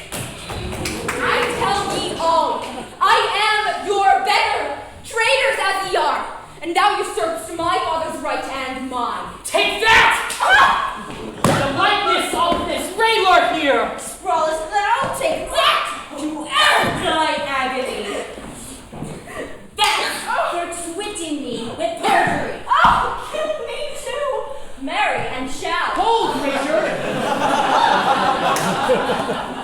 [SPEAKER 10] I tell ye all, I am your better, traitors as ye are, and thou usurpst my father's right and mine.
[SPEAKER 9] Take that! The likeness of this Raylord here!
[SPEAKER 10] Sprawlest thou, take that!
[SPEAKER 11] To end thy agony.
[SPEAKER 10] That!
[SPEAKER 11] For twitting me with perjury.
[SPEAKER 10] Oh, kill me too!
[SPEAKER 11] Marry and shall.
[SPEAKER 9] Hold, Richard!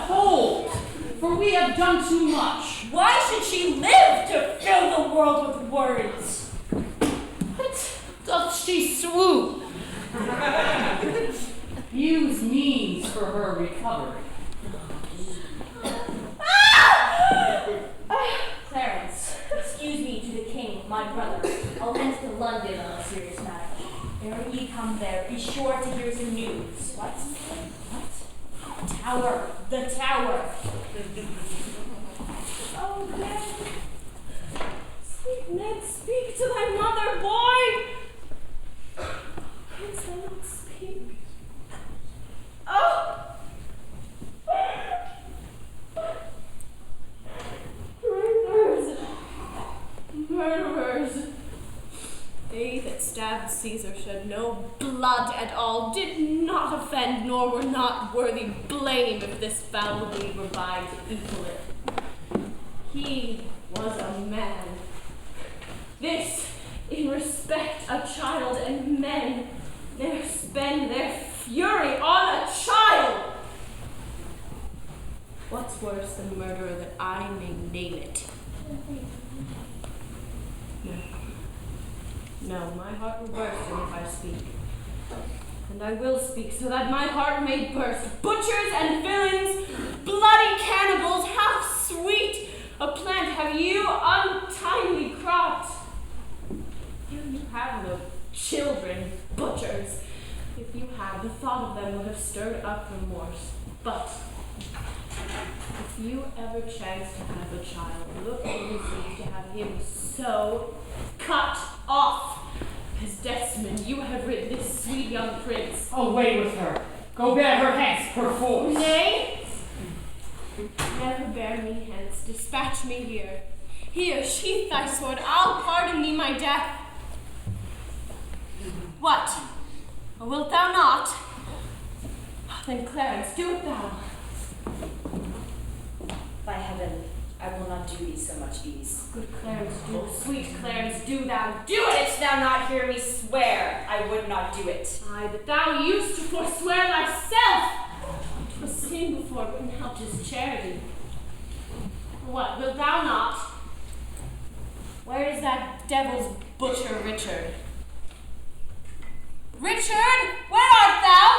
[SPEAKER 9] Hold, for we have done too much.
[SPEAKER 11] Why should she live to fill the world with words?
[SPEAKER 9] What doth she swoon? Use means for her recovery.
[SPEAKER 11] Clarence, excuse me to the king, my brother. I'll hence to London on a serious matter. Ere ye come there, be sure to hear some news. What? Tower. The tower.
[SPEAKER 2] Oh, Ned. Sweet Ned, speak to thy mother, boy. Canst thou not speak? Oh! Murderers! They that stabbed Caesar shed no blood at all, did not offend, nor were not worthy blame if this foul deed were by to equal it. He was a man. This, in respect a child, and men there spend their fury on a child. What's worse than murder that I may name it? No, my heart will burst in if I speak. And I will speak so that my heart may burst. Butchers and villains, bloody cannibals, how sweet a plant have you untimely cropped. You have no children, butchers. If you had, the thought of them would have stirred up remorse. But if you ever chance to have a child, look at who seems to have him so cut off. As deathsman, you have rid this sweet young prince.
[SPEAKER 9] Away with her. Go bear her hence, perforce.
[SPEAKER 2] Nay, never bear me hence. Dispatch me here. Here, sheath thy sword. I'll pardon thee my death. What? Or wilt thou not? Then, Clarence, do it thou.
[SPEAKER 8] By heaven, I will not do thee so much ease.
[SPEAKER 2] Good Clarence, do. Sweet Clarence, do thou.
[SPEAKER 8] Do it! Didst thou not hear me swear I would not do it?
[SPEAKER 2] Aye, but thou used to forswear thyself. 'Twas sin before, but now 'tis charity. What, wilt thou not? Where is that devil's butcher, Richard? Richard, where art thou?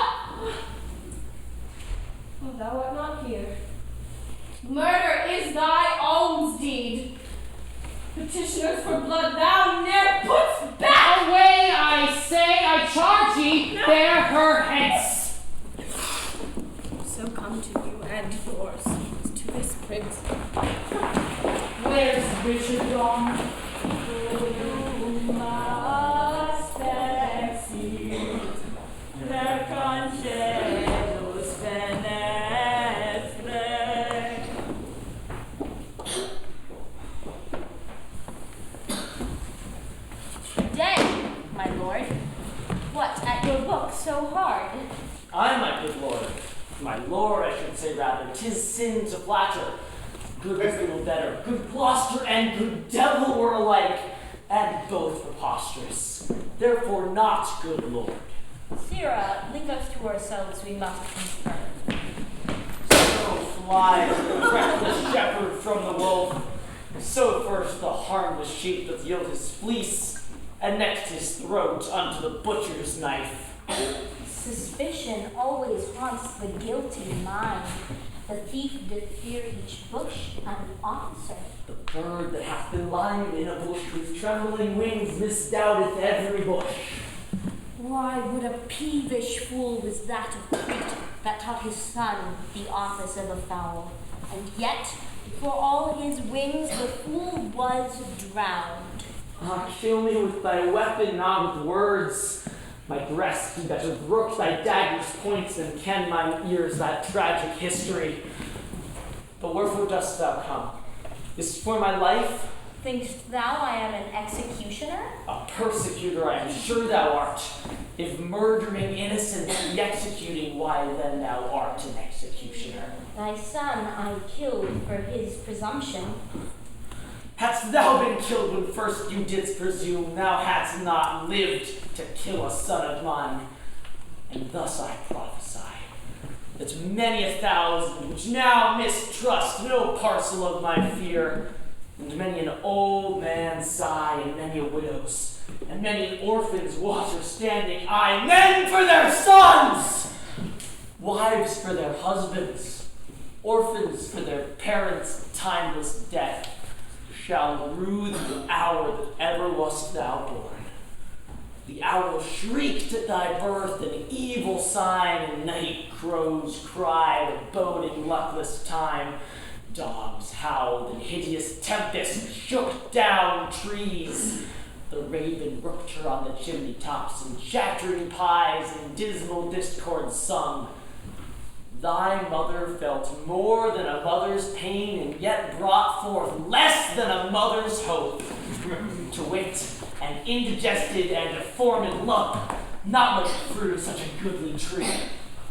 [SPEAKER 2] Oh, thou art not here. Murder is thy alms deed. Petitioners for blood thou ne'er putst back.
[SPEAKER 9] Away, I say, I charge ye, bear her hence.
[SPEAKER 2] So come to you and yours, to this prince.
[SPEAKER 9] Where's Richard gone?
[SPEAKER 11] You must exceed their conscience fenestre. Day, my lord. What, at your book so hard?
[SPEAKER 4] Aye, my good lord. My lord, I should say rather, 'tis sin to flatter. Good was little better. Good Gloucester and good devil were alike, and both preposterous. Therefore not good lord.
[SPEAKER 11] Sirrah, leave us to ourselves, we must confer.
[SPEAKER 4] So flies the reckless shepherd from the wolf. So first the harmless sheep doth yield his fleece, and next his throat unto the butcher's knife.
[SPEAKER 11] Suspicion always haunts the guilty mind. The thief doth fear each bush and officer.
[SPEAKER 4] The bird that hath been lying in a bush with trembling wings misdoubteth every bush.
[SPEAKER 11] Why, what a peevish fool was that of Crete that taught his son the office of a fowl. And yet, for all his wings, the fool was drowned.
[SPEAKER 4] Ah, kill me with thy weapon, not with words. My breast can better brook thy dagger's points than can mine ears that tragic history. But wherefore dost thou come? Is 't for my life?
[SPEAKER 11] Think'st thou I am an executioner?
[SPEAKER 4] A persecutor, I am sure thou art. If murdering innocent be executing, why then thou art an executioner.
[SPEAKER 11] Thy son I killed for his presumption.
[SPEAKER 4] Hadst thou been killed when first you didst presume, thou hadst not lived to kill a son of mine. And thus I prophesy, that many a thousand which now mistrust no parcel of my fear, and many an old man's sigh, and many a widow's, and many an orphan's water standing eye, men for their sons, wives for their husbands, orphans for their parents' timeless death, shall rue the hour that ever wast thou born. The owl shrieked at thy birth, an evil sign, and night crows cried, a boding luckless time. Dogs howled, and hideous tempest shook down trees. The raven rooked her on the chimney tops, and chattering pies and dismal discord sung. Thy mother felt more than a mother's pain, and yet brought forth less than a mother's hope. To wit, an indigested and deformed lump, not much fruit of such a goodly tree.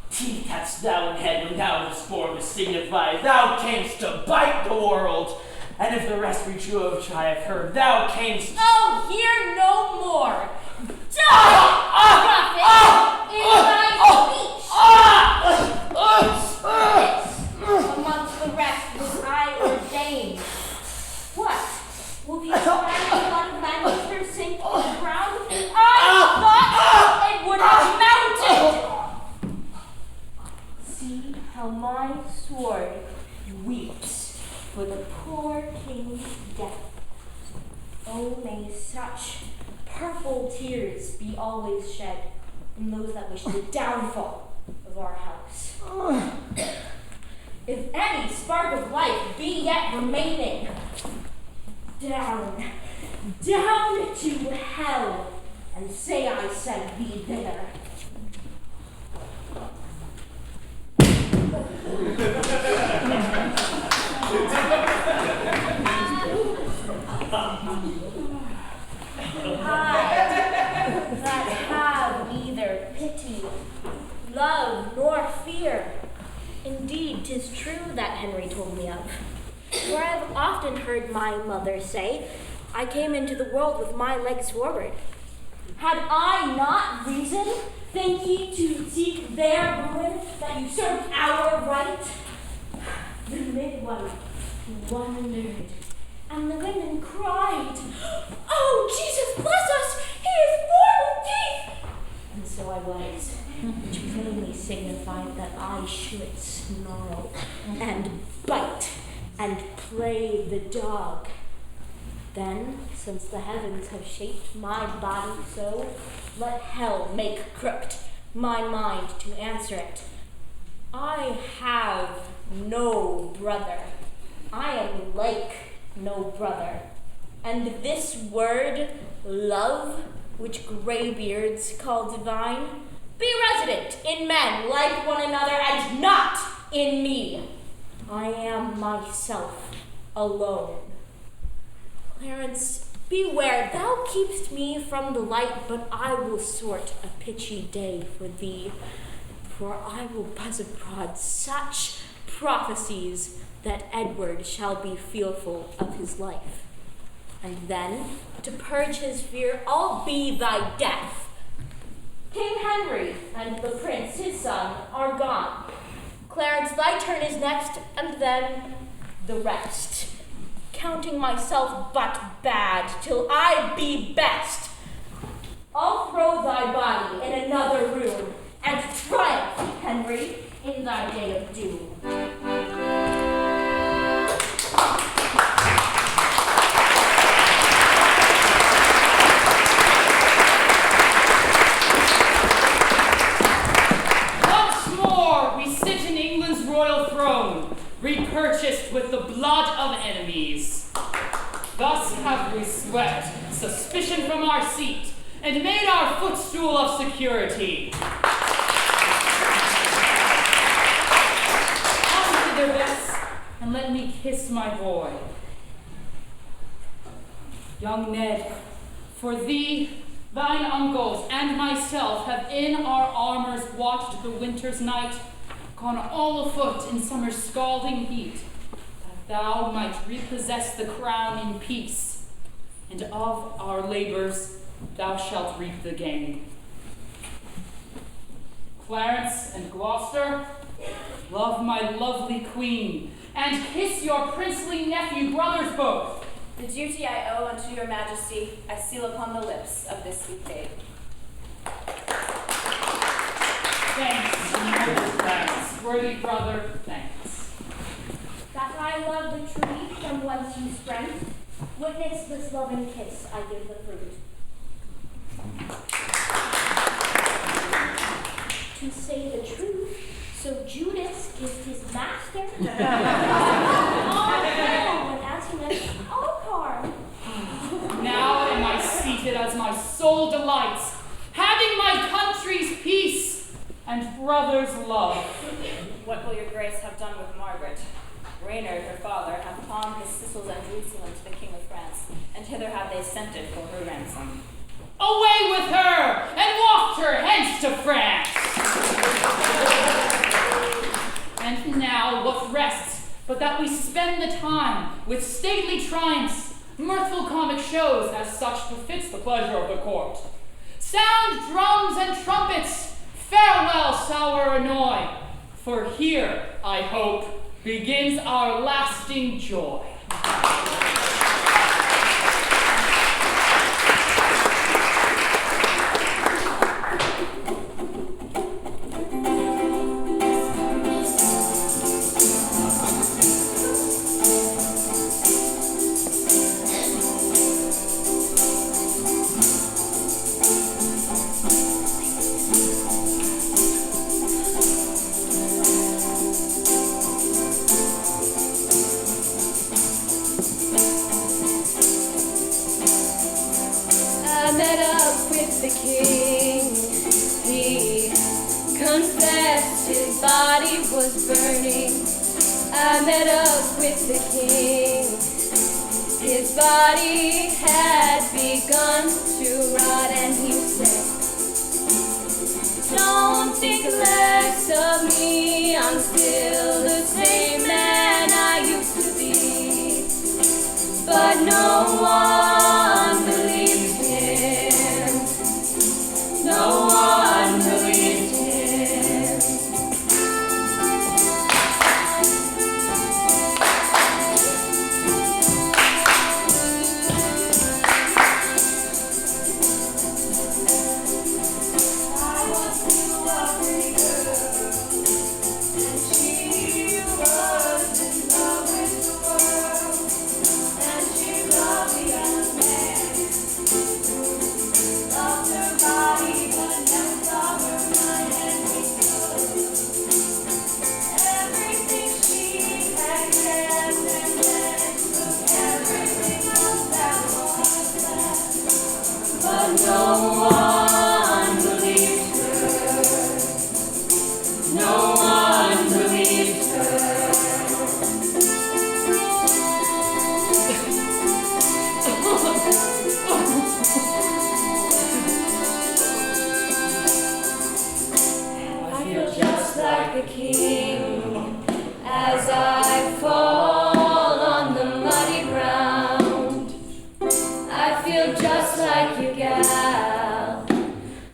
[SPEAKER 4] Teeth hadst thou in head when thou didst form to signify thou camest to bite the world. And if the rest be true of which I have heard, thou camest.
[SPEAKER 11] Oh, hear no more! Die, prophet, in thy speech! Amongst the rest was I ordained. What? Will the expiring blood of Lancaster sink to the ground? I thought it would have mounted! See how my sword weeps for the poor king's death. Oh, may such purple tears be always shed in those that wish the downfall of our house. If any spark of life be yet remaining, down to hell, and say I sent thee thither. I that have neither pity, love, nor fear. Indeed, 'tis true that Henry told me of. For I have often heard my mother say, I came into the world with my legs forward. Had I not reason, think ye to seek their ruin, that usurped our right? The midwife wondered, and the women cried, Oh, Jesus bless us, he is born with teeth! And so I was, which plainly signified that I should snarl, and bite, and play the dog. Then, since the heavens have shaped my body so, let hell make crooked my mind to answer it. I have no brother. I am like no brother. And this word, love, which graybeards call divine, be resident in men like one another and not in me. I am myself alone. Clarence, beware, thou keep'st me from the light, but I will sort a pitchy day for thee, for I will buzz abroad such prophecies that Edward shall be fearful of his life. And then, to purge his fear, I'll be thy death. King Henry and the prince, his son, are gone. Clarence, thy turn is next, and then the rest. counting myself but bad, till I be best. I'll throw thy body in another room, and triumph, Henry, in thy day of doom.
[SPEAKER 9] Royal throne, repurchased with the blood of enemies. Thus have we swept suspicion from our seat, and made our footstool of security. Come hither, Bess, and let me kiss my boy. Young Ned, for thee, thine uncles, and myself have in our armors watched the winter's night, gone all afoot in summer's scalding heat, that thou might repossess the crown in peace, and of our labors thou shalt reap the gain. Clarence and Gloucester, love my lovely queen, and kiss your princely nephew, brothers both.
[SPEAKER 8] The duty I owe unto your majesty, I seal upon the lips of this sweet babe.
[SPEAKER 9] Thanks, noble Clarence, worthy brother, thanks.
[SPEAKER 11] That I love the tree from whence you sprang, witness this loving kiss I give the fruit. To say the truth, so Judas kissed his master. All and as he left all harm.
[SPEAKER 9] Now am I seated as my soul delights, having my country's peace and brother's love.
[SPEAKER 8] What will your grace have done with Margaret? Reynard, her father, hath pawned his Sicils and Jerusalem to the king of France, and hither have they sent it for her ransom.
[SPEAKER 9] Away with her, and waft her hence to France! And now what rests, but that we spend the time with stately triumphs, mirthful comic shows, as such befits the pleasure of the court. Sound drums and trumpets! Farewell, sour annoy, for here, I hope, begins our lasting joy.
[SPEAKER 2] Was burning. I met up with the king. His body had begun to rot, and he said, "Don't think less of me. I'm still the same man I used to be." But no one believed him. No one believed him.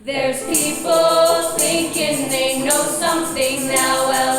[SPEAKER 2] There's people thinking they know something now. Well,